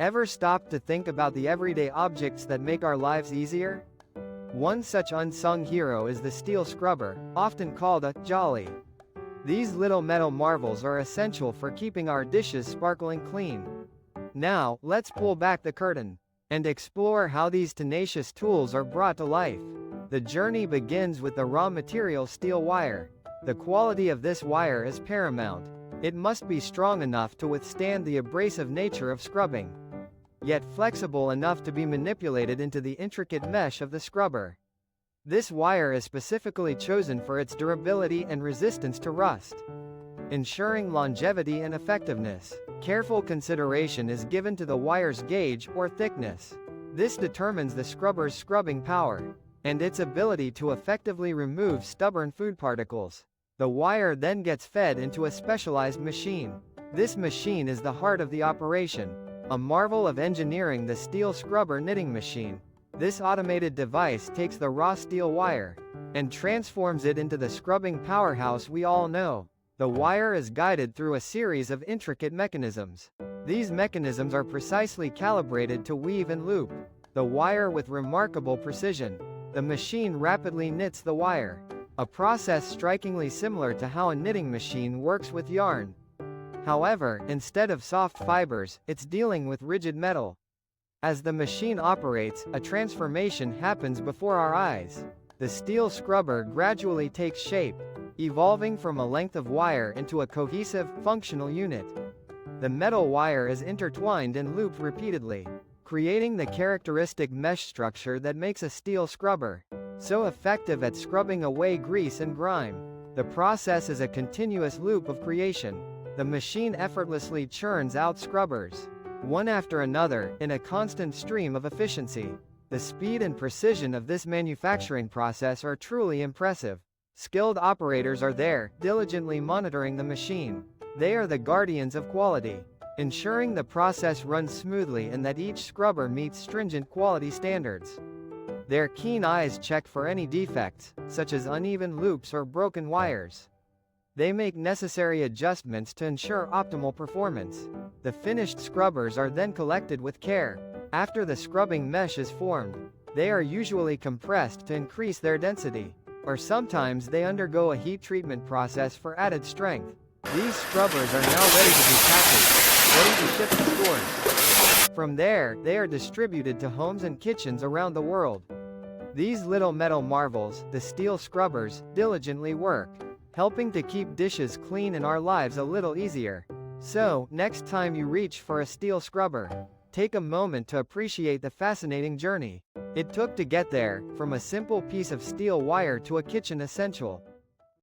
Ever stop to think about the everyday objects that make our lives easier? One such unsung hero is the steel scrubber, often called a jolly. These little metal marvels are essential for keeping our dishes sparkling clean. Now, let's pull back the curtain and explore how these tenacious tools are brought to life. The journey begins with the raw material steel wire. The quality of this wire is paramount. It must be strong enough to withstand the abrasive nature of scrubbing, yet flexible enough to be manipulated into the intricate mesh of the scrubber. This wire is specifically chosen for its durability and resistance to rust, ensuring longevity and effectiveness. Careful consideration is given to the wire's gauge or thickness. This determines the scrubber's scrubbing power and its ability to effectively remove stubborn food particles. The wire then gets fed into a specialized machine. This machine is the heart of the operation, a marvel of engineering: the steel scrubber knitting machine. This automated device takes the raw steel wire and transforms it into the scrubbing powerhouse we all know. The wire is guided through a series of intricate mechanisms. These mechanisms are precisely calibrated to weave and loop the wire with remarkable precision. The machine rapidly knits the wire, a process strikingly similar to how a knitting machine works with yarn. However, instead of soft fibers, it's dealing with rigid metal. As the machine operates, a transformation happens before our eyes. The steel scrubber gradually takes shape, evolving from a length of wire into a cohesive, functional unit. The metal wire is intertwined and looped repeatedly, creating the characteristic mesh structure that makes a steel scrubber so effective at scrubbing away grease and grime. The process is a continuous loop of creation. The machine effortlessly churns out scrubbers, one after another, in a constant stream of efficiency. The speed and precision of this manufacturing process are truly impressive. Skilled operators are there, diligently monitoring the machine. They are the guardians of quality, ensuring the process runs smoothly and that each scrubber meets stringent quality standards. Their keen eyes check for any defects, such as uneven loops or broken wires. They make necessary adjustments to ensure optimal performance. The finished scrubbers are then collected with care. After the scrubbing mesh is formed, they are usually compressed to increase their density, or sometimes they undergo a heat treatment process for added strength. These scrubbers are now ready to be packaged, ready to ship to stores. From there, they are distributed to homes and kitchens around the world. These little metal marvels, the steel scrubbers, diligently work, helping to keep dishes clean and our lives a little easier. So, next time you reach for a steel scrubber, take a moment to appreciate the fascinating journey it took to get there, from a simple piece of steel wire to a kitchen essential.